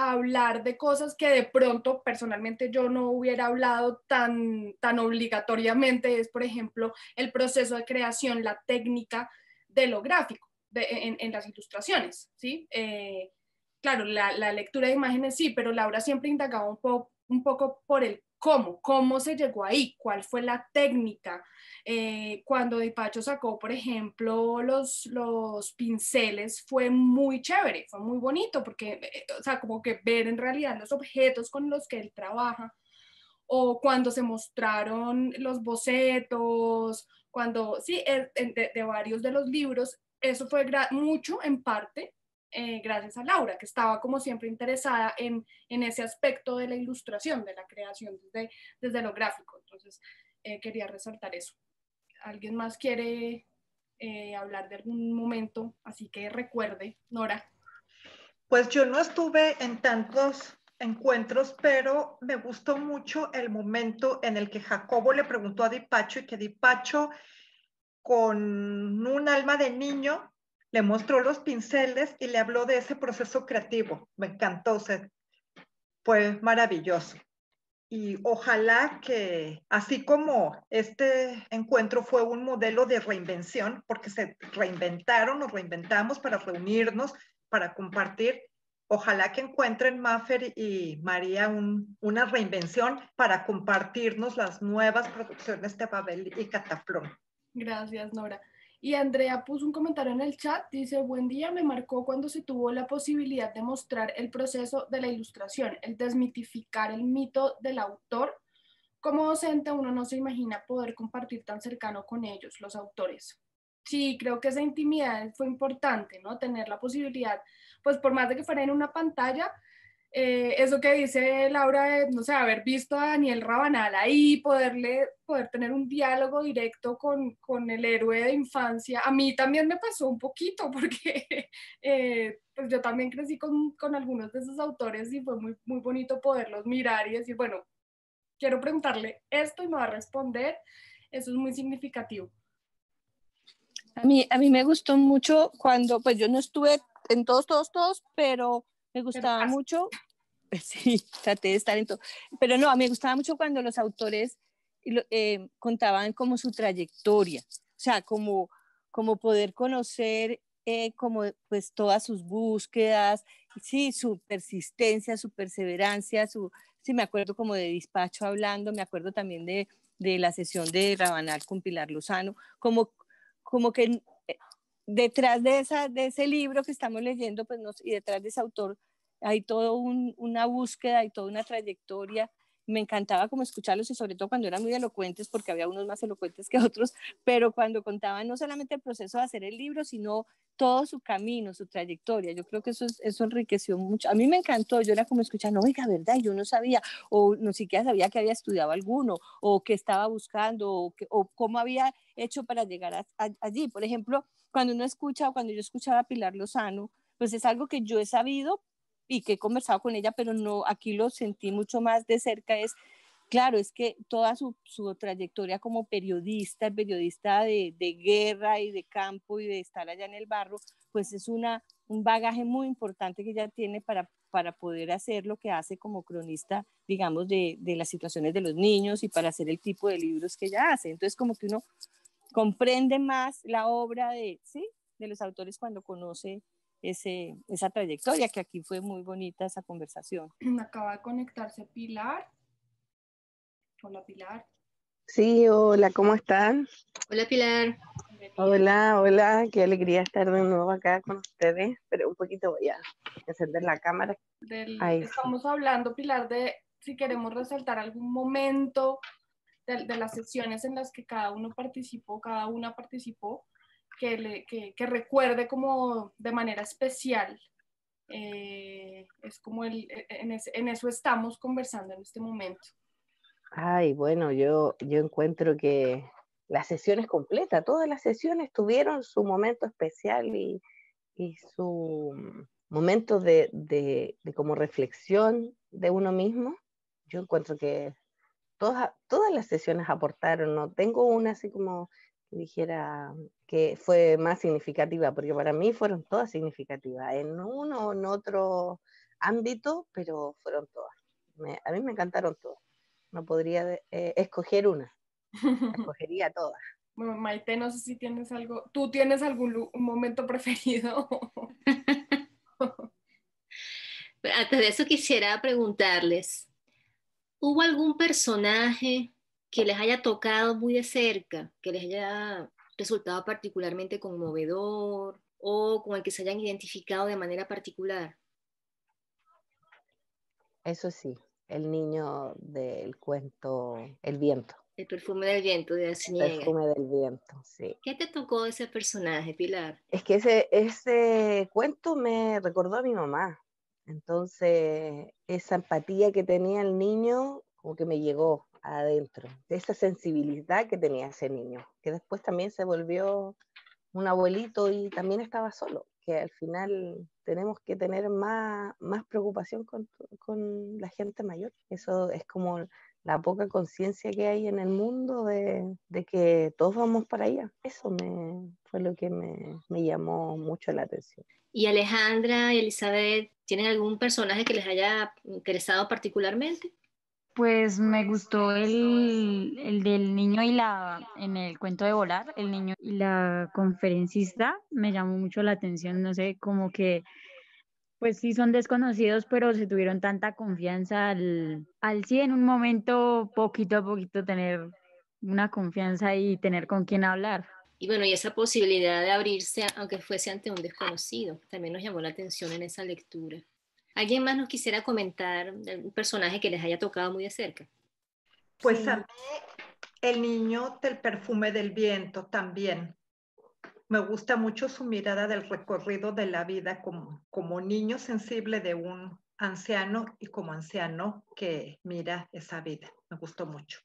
Speaker 3: a hablar de cosas que de pronto personalmente yo no hubiera hablado tan obligatoriamente. Es, por ejemplo, el proceso de creación, la técnica de lo gráfico en las ilustraciones, ¿sí? Claro, la lectura de imágenes sí, pero Laura siempre indagaba un poco por el cómo se llegó ahí, cuál fue la técnica. Cuando Di Pacho sacó, por ejemplo, los pinceles, fue muy chévere, fue muy bonito, porque, o sea, como que ver en realidad los objetos con los que él trabaja, o cuando se mostraron los bocetos, cuando, sí, de varios de los libros, eso fue mucho en parte gracias a Laura, que estaba como siempre interesada en ese aspecto de la ilustración, de la creación desde lo gráfico. Entonces, quería resaltar eso. ¿Alguien más quiere hablar de algún momento? Así que recuerde, Nora.
Speaker 4: Pues yo no estuve en tantos encuentros, pero me gustó mucho el momento en el que Jacobo le preguntó a Di Pacho y que Di Pacho, con un alma de niño, le mostró los pinceles y le habló de ese proceso creativo. Me encantó, o sea, fue maravilloso. Y ojalá que, así como este encuentro fue un modelo de reinvención, porque se reinventaron, nos reinventamos para reunirnos, para compartir, ojalá que encuentren Maffer y María una reinvención para compartirnos las nuevas producciones de Babel y Cataflón.
Speaker 3: Gracias, Nora. Y Andrea puso un comentario en el chat, dice, buen día, me marcó cuando se tuvo la posibilidad de mostrar el proceso de la ilustración, el desmitificar el mito del autor. Como docente uno no se imagina poder compartir tan cercano con ellos, los autores. Sí, creo que esa intimidad fue importante, ¿no? Tener la posibilidad, pues por más de que fuera en una pantalla, eso que dice Laura, no sé, haber visto a Daniel Rabanal ahí, poder tener un diálogo directo con el héroe de infancia. A mí también me pasó un poquito porque pues yo también crecí con algunos de esos autores y fue muy, muy bonito poderlos mirar y decir, bueno, quiero preguntarle esto y me va a responder. Eso es muy significativo.
Speaker 7: A mí me gustó mucho cuando, pues yo no estuve en todos, pero me gustaba mucho, sí, traté de estar en todo, pero no, a mí me gustaba mucho cuando los autores contaban como su trayectoria, o sea, como poder conocer como pues todas sus búsquedas, sí, su persistencia, su perseverancia, sí, me acuerdo como de Despacho hablando, me acuerdo también de la sesión de Rabanal con Pilar Lozano, como que detrás de ese libro que estamos leyendo, pues y detrás de ese autor hay toda una búsqueda y toda una trayectoria. Me encantaba como escucharlos y sobre todo cuando eran muy elocuentes, porque había unos más elocuentes que otros, pero cuando contaban no solamente el proceso de hacer el libro, sino todo su camino, su trayectoria. Yo creo que eso enriqueció mucho. A mí me encantó, yo era como escuchando, oiga, ¿verdad? Yo no sabía, o no siquiera sabía que había estudiado alguno, o que estaba buscando, o cómo había hecho para llegar allí. Por ejemplo, cuando uno escucha, o cuando yo escuchaba a Pilar Lozano, pues es algo que yo he sabido y que he conversado con ella, pero no, aquí lo sentí mucho más de cerca, claro, es que toda su trayectoria como periodista de guerra y de campo y de estar allá en el barro, pues es un bagaje muy importante que ella tiene para poder hacer lo que hace como cronista, digamos, de las situaciones de los niños y para hacer el tipo de libros que ella hace. Entonces, como que uno comprende más la obra de los autores cuando conoce esa trayectoria, que aquí fue muy bonita esa conversación.
Speaker 3: Acaba de conectarse Pilar. Hola, Pilar.
Speaker 13: Sí, hola, ¿cómo están?
Speaker 2: Hola, Pilar.
Speaker 13: Hola, qué alegría estar de nuevo acá con ustedes, pero un poquito voy a encender la cámara.
Speaker 3: Estamos hablando, Pilar, de si queremos resaltar algún momento de las sesiones en las que cada una participó, que recuerde como de manera especial. Es como en eso estamos conversando en este momento.
Speaker 13: Ay, bueno, yo encuentro que las sesiones completas, todas las sesiones tuvieron su momento especial y su momento de como reflexión de uno mismo. Yo encuentro que todas las sesiones aportaron, no tengo una así como que dijera que fue más significativa, porque para mí fueron todas significativas. En uno o en otro ámbito, pero fueron todas. A mí me encantaron todas. No podría escoger una, escogería todas.
Speaker 3: Bueno, Maite, no sé si tienes algo, ¿tú tienes algún momento preferido?
Speaker 2: Antes de eso quisiera preguntarles, ¿hubo algún personaje que les haya tocado muy de cerca, que les haya resultado particularmente conmovedor o con el que se hayan identificado de manera particular?
Speaker 13: Eso sí, el niño del cuento El viento.
Speaker 2: El perfume del viento de
Speaker 13: El
Speaker 2: Arciniega.
Speaker 13: perfume del viento, sí.
Speaker 2: ¿Qué te tocó de ese personaje, Pilar?
Speaker 13: Es que ese cuento me recordó a mi mamá. Entonces, esa empatía que tenía el niño, como que me llegó adentro. Esa sensibilidad que tenía ese niño, que después también se volvió un abuelito y también estaba solo. Que al final tenemos que tener más preocupación con la gente mayor. Eso es como la poca conciencia que hay en el mundo de que todos vamos para allá. Eso fue lo que me llamó mucho la atención.
Speaker 2: ¿Y Alejandra y Elizabeth, tienen algún personaje que les haya interesado particularmente?
Speaker 11: Pues me gustó el del niño en el cuento de volar, el niño y la conferencista, me llamó mucho la atención, no sé, como que pues sí son desconocidos, pero se tuvieron tanta confianza al sí en un momento, poquito a poquito, tener una confianza y tener con quién hablar.
Speaker 2: Y bueno, y esa posibilidad de abrirse, aunque fuese ante un desconocido, también nos llamó la atención en esa lectura. ¿Alguien más nos quisiera comentar de un personaje que les haya tocado muy de cerca?
Speaker 4: Pues
Speaker 3: Sí.
Speaker 4: a mí, el niño del perfume del viento también. Me gusta mucho su mirada del recorrido de la vida como niño sensible de un anciano y como anciano que mira esa vida. Me gustó mucho.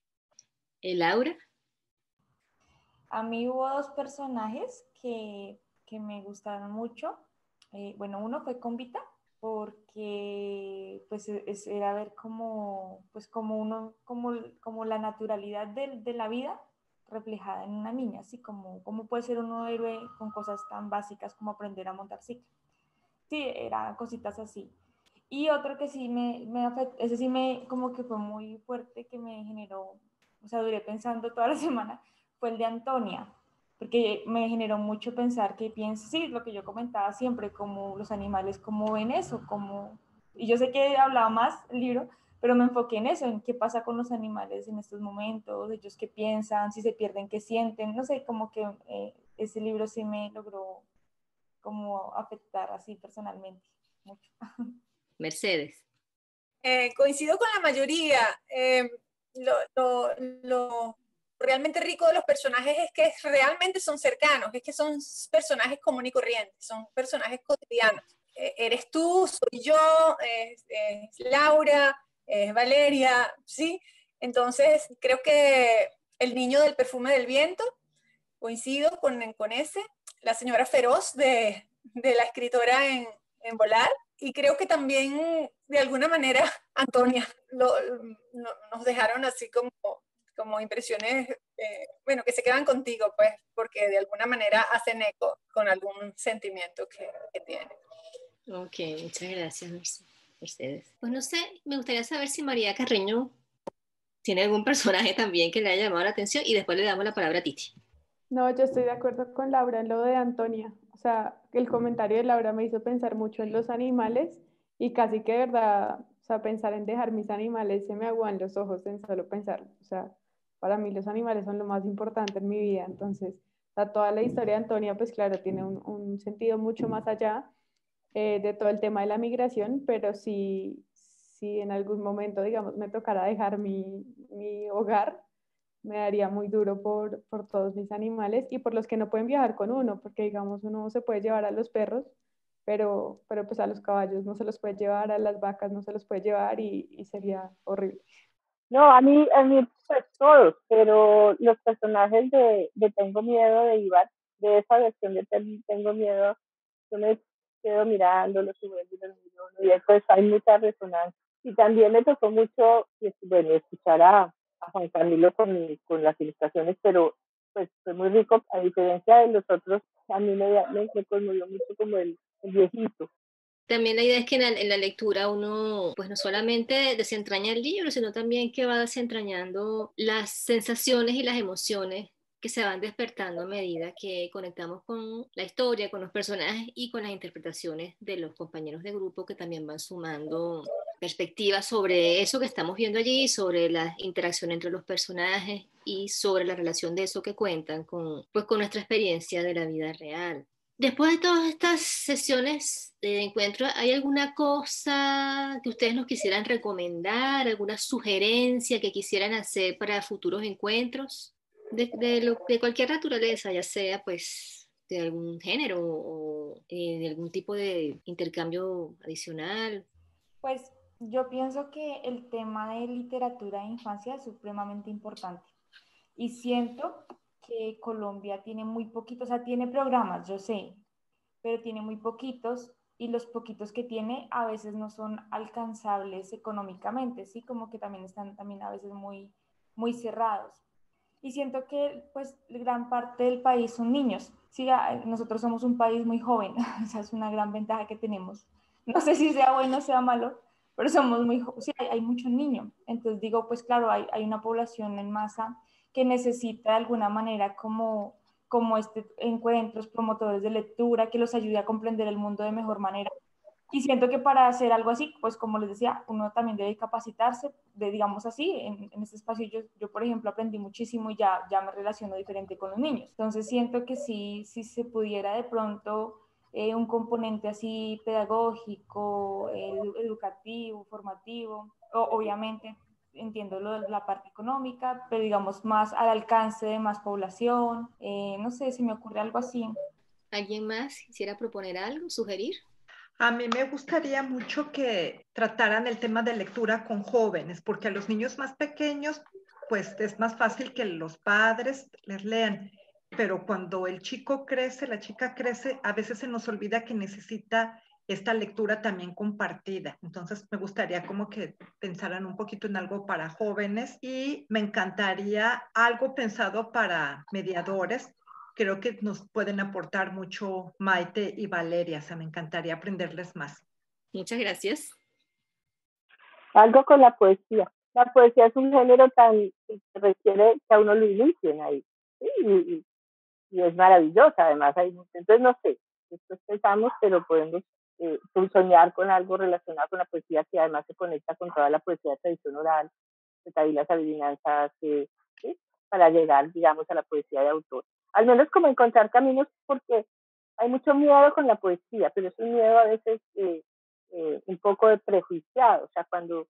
Speaker 2: ¿El Laura?
Speaker 6: A mí hubo dos personajes que me gustaron mucho. Bueno, uno fue Convita, porque pues era ver como, pues, como la naturalidad de la vida reflejada en una niña, así como puede ser un héroe con cosas tan básicas como aprender a montar cicla. Sí, eran cositas así. Y otro que sí me afectó, ese sí como que fue muy fuerte, que me generó, o sea, duré pensando toda la semana, fue el de Antonia, porque me generó mucho pensar que pienso, sí, lo que yo comentaba siempre, como los animales, cómo ven eso, y yo sé que hablaba más el libro, pero me enfoqué en eso, en qué pasa con los animales en estos momentos, ellos qué piensan, si se pierden, qué sienten, no sé, como que ese libro sí me logró como afectar así personalmente mucho.
Speaker 2: Mercedes.
Speaker 5: Coincido con la mayoría. Lo realmente rico de los personajes es que realmente son cercanos, es que son personajes comunes y corrientes, son personajes cotidianos. Eres tú, soy yo, es Laura, es Valeria, ¿sí? Entonces, creo que el niño del perfume del viento, coincido con ese, la señora feroz de la escritora en Volar, y creo que también, de alguna manera, Antonia, nos dejaron así como impresiones, bueno, que se quedan contigo, pues, porque de alguna manera hacen eco con algún sentimiento que tienen.
Speaker 2: Ok, muchas gracias, Mercedes. Pues no sé, me gustaría saber si María Carreño tiene algún personaje también que le haya llamado la atención y después le damos la palabra a Titi.
Speaker 12: No, yo estoy de acuerdo con Laura en lo de Antonia. O sea, el comentario de Laura me hizo pensar mucho en los animales y casi que de verdad, o sea, pensar en dejar mis animales se me aguan los ojos en solo pensarlo. O sea, para mí los animales son lo más importante en mi vida. Entonces, o sea, toda la historia de Antonia, pues claro, tiene un sentido mucho más allá de todo el tema de la migración, pero si en algún momento, digamos, me tocara dejar mi hogar, me daría muy duro por todos mis animales y por los que no pueden viajar con uno, porque digamos uno se puede llevar a los perros, pero pues a los caballos no se los puede llevar, a las vacas no se los puede llevar y sería horrible.
Speaker 14: No, a mí pues todos, pero los personajes de Tengo Miedo de Ibar, de esa versión de Tengo Miedo, yo me quedo mirando los juguetes y los miro, y pues hay mucha resonancia. Y también me tocó mucho, bueno, escuchar a Juan Camilo con las ilustraciones, pero pues fue muy rico, a diferencia de los otros, a mí me conmovió mucho como el viejito,
Speaker 2: También la idea es que en la lectura uno, pues no solamente desentraña el libro, sino también que va desentrañando las sensaciones y las emociones que se van despertando a medida que conectamos con la historia, con los personajes y con las interpretaciones de los compañeros de grupo que también van sumando perspectivas sobre eso que estamos viendo allí, sobre la interacción entre los personajes y sobre la relación de eso que cuentan pues, con nuestra experiencia de la vida real. Después de todas estas sesiones de encuentro, ¿hay alguna cosa que ustedes nos quisieran recomendar, alguna sugerencia que quisieran hacer para futuros encuentros? De cualquier naturaleza, ya sea pues de algún género o de algún tipo de intercambio adicional.
Speaker 6: Pues yo pienso que el tema de literatura de infancia es supremamente importante y siento que Colombia tiene muy poquitos, o sea, tiene programas, yo sé, pero tiene muy poquitos y los poquitos que tiene a veces no son alcanzables económicamente, ¿sí? Como que también están también a veces muy cerrados. Y siento que pues gran parte del país son niños, ¿sí? Nosotros somos un país muy joven, o sea, es una gran ventaja que tenemos. No sé si sea bueno o sea malo, pero somos muy jóvenes, sí, hay mucho niño. Entonces digo, pues claro, hay una población en masa que necesita de alguna manera como encuentros, promotores de lectura, que los ayude a comprender el mundo de mejor manera. Y siento que para hacer algo así, pues como les decía, uno también debe capacitarse, digamos así, en este espacio yo, por ejemplo, aprendí muchísimo y ya me relaciono diferente con los niños. Entonces siento que sí se pudiera de pronto un componente así pedagógico, educativo, formativo, obviamente entiendo la parte económica, pero digamos más al alcance de más población, no sé si me ocurre algo así.
Speaker 2: ¿Alguien más quisiera proponer algo, sugerir?
Speaker 4: A mí me gustaría mucho que trataran el tema de lectura con jóvenes, porque a los niños más pequeños, pues es más fácil que los padres les lean, pero cuando el chico crece, la chica crece, a veces se nos olvida que necesita esta lectura también compartida. Entonces me gustaría como que pensaran un poquito en algo para jóvenes y me encantaría algo pensado para mediadores. Creo que nos pueden aportar mucho Maite y Valeria, o sea, me encantaría aprenderles más.
Speaker 2: Muchas gracias.
Speaker 14: Algo con la poesía. La poesía es un género que requiere que a uno lo inicien ahí. ¿Sí? Y es maravillosa, además. Entonces, no sé, después pensamos, pero podemos soñar con algo relacionado con la poesía que además se conecta con toda la poesía de tradición oral, de ahí las adivinanzas, ¿sí? Para llegar, digamos, a la poesía de autor. Al menos como encontrar caminos, porque hay mucho miedo con la poesía, pero es un miedo a veces un poco de prejuiciado. O sea, cuando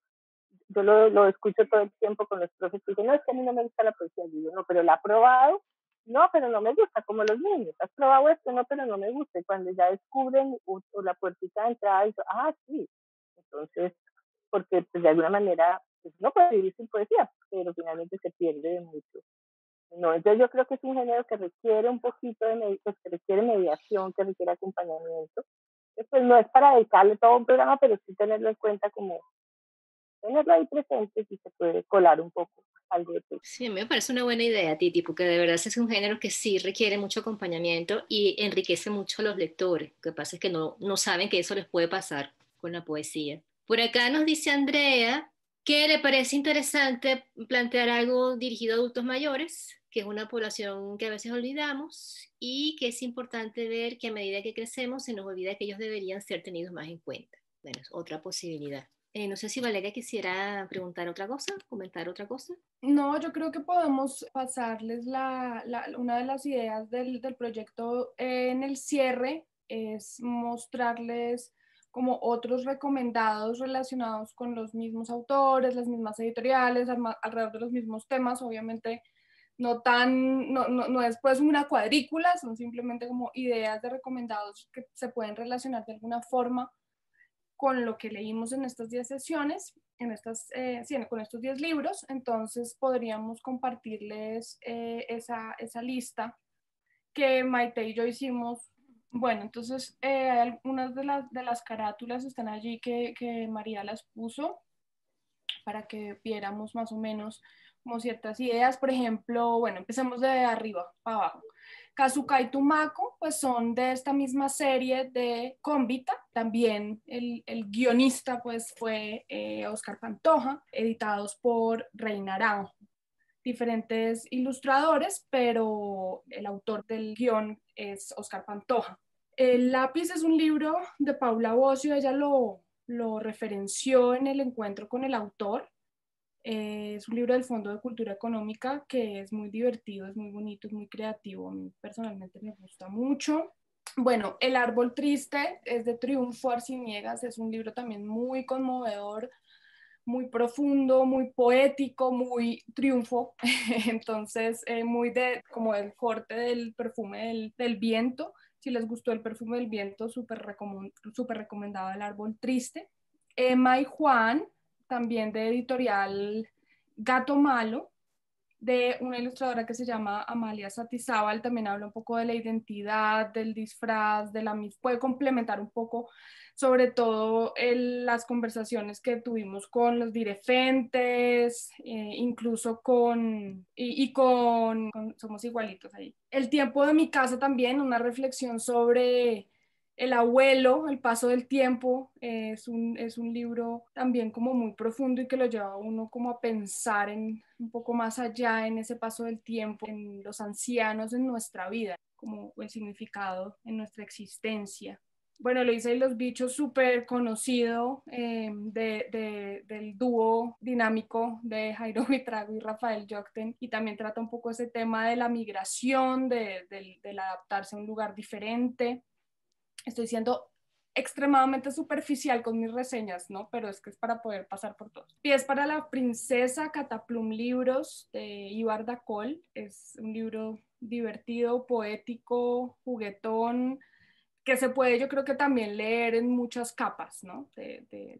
Speaker 14: yo lo escucho todo el tiempo con los profes que dicen, no, es que a mí no me gusta la poesía. Yo digo, no, pero la he probado, no, pero no me gusta, como los niños. ¿Has probado esto? No, pero no me gusta. Y cuando ya descubren o la puertita de entrada, dicen, sí. Entonces, porque pues, de alguna manera pues, no puede vivir sin poesía, pero finalmente se pierde de mucho. No, entonces yo creo que es un género que requiere un poquito pues, que requiere mediación, que requiere acompañamiento. Pues no es para dedicarle todo un programa, pero sí tenerlo en cuenta como tenerlo ahí presente si se puede colar un poco algo de texto.
Speaker 2: Sí, me parece una buena idea, Titi, porque de verdad es un género que sí requiere mucho acompañamiento y enriquece mucho a los lectores. Lo que pasa es que no saben que eso les puede pasar con la poesía. Por acá nos dice Andrea que le parece interesante plantear algo dirigido a adultos mayores, que es una población que a veces olvidamos y que es importante ver que a medida que crecemos se nos olvida que ellos deberían ser tenidos más en cuenta. Bueno, es otra posibilidad. No sé si Valeria quisiera preguntar otra cosa, comentar otra cosa.
Speaker 3: No, yo creo que podemos pasarles una de las ideas del proyecto en el cierre, es mostrarles como otros recomendados relacionados con los mismos autores, las mismas editoriales, alrededor de los mismos temas, obviamente no es pues una cuadrícula, son simplemente como ideas de recomendados que se pueden relacionar de alguna forma con lo que leímos en estas 10 sesiones, con estos 10 libros. Entonces podríamos compartirles esa lista que Maite y yo hicimos. Bueno, entonces algunas de las carátulas están allí que María las puso para que viéramos más o menos como ciertas ideas. Por ejemplo, bueno, empecemos de arriba para abajo. Kazuka y Tumako, pues son de esta misma serie de Cómbita. También el guionista pues fue Oscar Pantoja, editados por Rey Naranjo. Diferentes ilustradores, pero el autor del guión es Oscar Pantoja. El lápiz es un libro de Paula Bocio, ella lo referenció en el encuentro con el autor. Es un libro del Fondo de Cultura Económica que es muy divertido, es muy bonito, es muy creativo. A mí personalmente me gusta mucho. Bueno, El árbol triste es de Triunfo Arciniegas, es un libro también muy conmovedor, muy profundo, muy poético, muy Triunfo. Entonces, muy como el corte del perfume del viento. Si les gustó el perfume del viento, súper recomendado El árbol triste. Emma y Juan, también de editorial Gato Malo, de una ilustradora que se llama Amalia Satizábal. También habla un poco de la identidad, del disfraz, puede complementar un poco, sobre todo las conversaciones que tuvimos con los dirigentes, incluso con Somos Igualitos ahí. El tiempo de mi casa también, una reflexión sobre el abuelo, el paso del tiempo. Es un libro también como muy profundo y que lo lleva a uno como a pensar un poco más allá en ese paso del tiempo, en los ancianos en nuestra vida, como el significado en nuestra existencia. Bueno, Eloísa y los bichos, súper conocido, del dúo dinámico de Jairo Buitrago y Rafael Yocten, y también trata un poco ese tema de la migración, del adaptarse a un lugar diferente. Estoy siendo extremadamente superficial con mis reseñas, ¿no? Pero es que es para poder pasar por todo. Pies para la princesa, Cataplum Libros, de Ibar Dacol. Es un libro divertido, poético, juguetón, que se puede, yo creo que también leer en muchas capas, ¿no?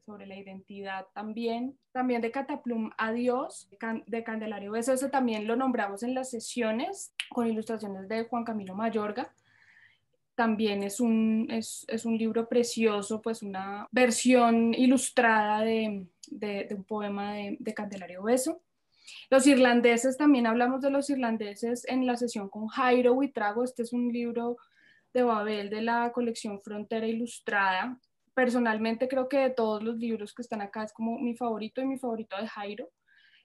Speaker 3: Sobre la identidad también. También de Cataplum Adiós, de Candelario Beso. Ese también lo nombramos en las sesiones, con ilustraciones de Juan Camilo Mayorga. También es un libro precioso, pues una versión ilustrada de un poema de Candelario Beso. Los irlandeses, también hablamos de los irlandeses en la sesión con Jairo Buitrago. Este es un libro de Babel de la colección Frontera Ilustrada. Personalmente creo que de todos los libros que están acá es como mi favorito y mi favorito de Jairo.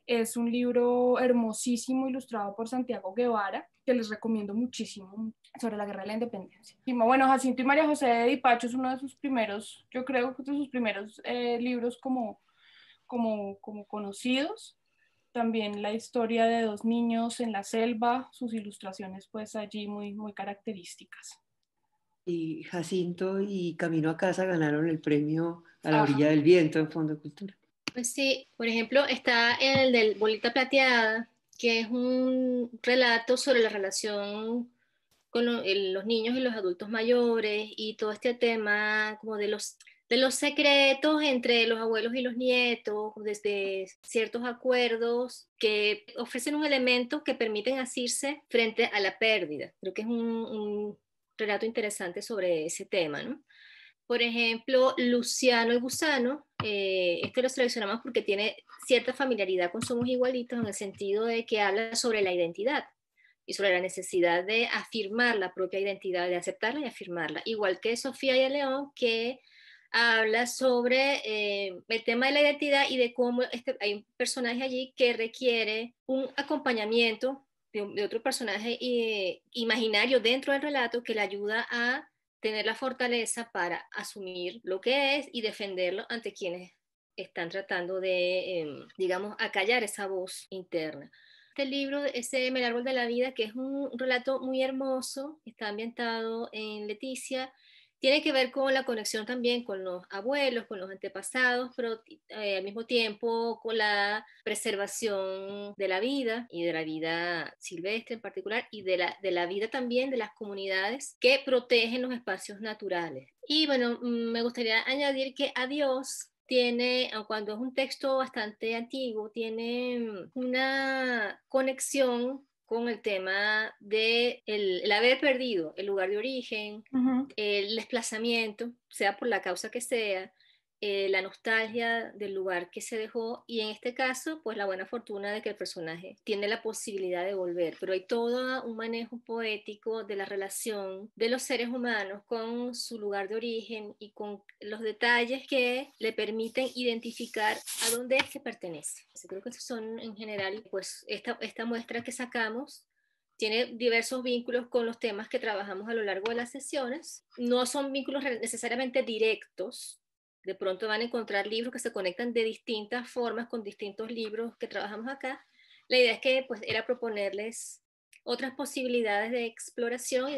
Speaker 3: Es un libro hermosísimo ilustrado por Santiago Guevara, que les recomiendo muchísimo, sobre la guerra de la independencia. Y bueno, Jacinto y María José de Dipacho es uno de sus primeros, yo creo, de sus primeros libros como conocidos. También la historia de dos niños en la selva, sus ilustraciones pues allí muy, muy características.
Speaker 8: Y Jacinto y Camino a Casa ganaron el premio A la orilla del viento en Fondo de Cultura.
Speaker 2: Pues sí, por ejemplo, está el del Bolita Plateada, que es un relato sobre la relación con los niños y los adultos mayores y todo este tema como de los secretos entre los abuelos y los nietos, desde ciertos acuerdos que ofrecen un elemento que permiten asirse frente a la pérdida. Creo que es un relato interesante sobre ese tema, ¿no? Por ejemplo, Luciano el Gusano, esto lo seleccionamos porque tiene cierta familiaridad con Somos Igualitos, en el sentido de que habla sobre la identidad y sobre la necesidad de afirmar la propia identidad, de aceptarla y afirmarla. Igual que Sofía y León, que habla sobre el tema de la identidad y de cómo hay un personaje allí que requiere un acompañamiento de otro personaje imaginario dentro del relato que le ayuda a tener la fortaleza para asumir lo que es y defenderlo ante quienes están tratando de, digamos, acallar esa voz interna. Este libro es El árbol de la vida, que es un relato muy hermoso, está ambientado en Leticia, tiene que ver con la conexión también con los abuelos, con los antepasados, pero al mismo tiempo con la preservación de la vida y de la vida silvestre en particular y de la vida también de las comunidades que protegen los espacios naturales. Y bueno, me gustaría añadir que Adiós tiene, aun cuando es un texto bastante antiguo, tiene una conexión con el tema de el haber perdido el lugar de origen, el desplazamiento, sea por la causa que sea, la nostalgia del lugar que se dejó y en este caso pues la buena fortuna de que el personaje tiene la posibilidad de volver, pero hay todo un manejo poético de la relación de los seres humanos con su lugar de origen y con los detalles que le permiten identificar a dónde es que pertenece. Yo creo que estos son en general pues esta muestra que sacamos tiene diversos vínculos con los temas que trabajamos a lo largo de las sesiones. No son vínculos necesariamente directos. De pronto van a encontrar libros que se conectan de distintas formas con distintos libros que trabajamos acá. La idea es que pues, era proponerles otras posibilidades de exploración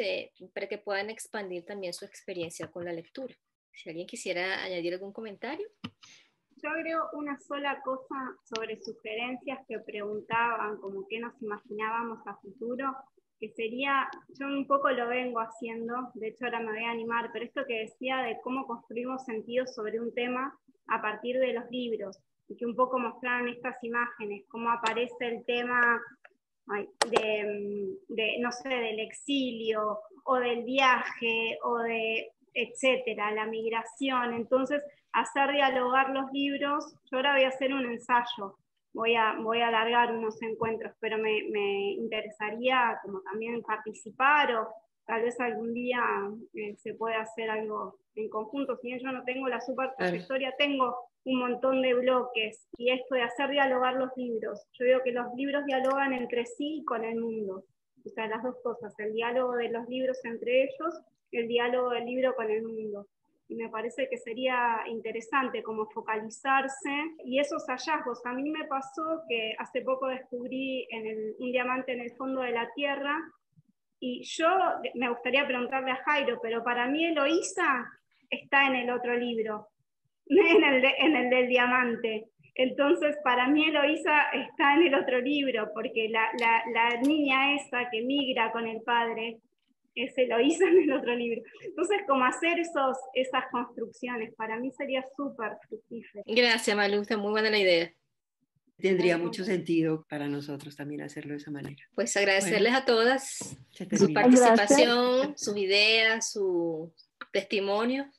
Speaker 2: para que puedan expandir también su experiencia con la lectura. Si alguien quisiera añadir algún comentario.
Speaker 9: Yo agrego una sola cosa sobre sugerencias que preguntaban, como qué nos imaginábamos a futuro, que sería, yo un poco lo vengo haciendo, de hecho ahora me voy a animar, pero esto que decía de cómo construimos sentidos sobre un tema a partir de los libros, y que un poco mostraran estas imágenes, cómo aparece el tema no sé, del exilio, o del viaje, o de etcétera, la migración. Entonces, hacer dialogar los libros. Yo ahora voy a hacer un ensayo, voy a alargar unos encuentros, pero me interesaría como también participar, o tal vez algún día se pueda hacer algo en conjunto. Si bien yo no tengo la super trayectoria, tengo un montón de bloques, y esto de hacer dialogar los libros. Yo digo que los libros dialogan entre sí y con el mundo. O sea, las dos cosas, el diálogo de los libros entre ellos, el diálogo del libro con el mundo. Y me parece que sería interesante como focalizarse, y esos hallazgos. A mí me pasó que hace poco descubrí un diamante en el fondo de la tierra, y yo me gustaría preguntarle a Jairo, pero para mí Eloísa está en el otro libro, en el del diamante. Entonces, para mí Eloísa está en el otro libro, porque la niña esa que migra con el padre es Eloísa en el otro libro. Entonces, como hacer esas construcciones, para mí sería súper fructífero.
Speaker 2: Gracias, Malu, está muy buena la idea.
Speaker 8: Tendría mucho sentido para nosotros también hacerlo de esa manera.
Speaker 2: Pues agradecerles a todas su
Speaker 8: termina.
Speaker 2: participación, sus ideas, su testimonio.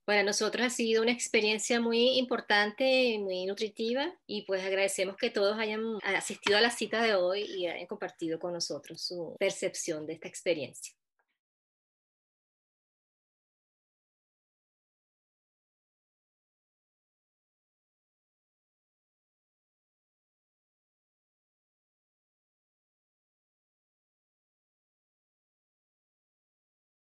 Speaker 2: Para nosotros ha sido una experiencia muy importante, muy nutritiva, y pues agradecemos que todos hayan asistido a la cita de hoy y hayan compartido con nosotros su percepción de esta experiencia.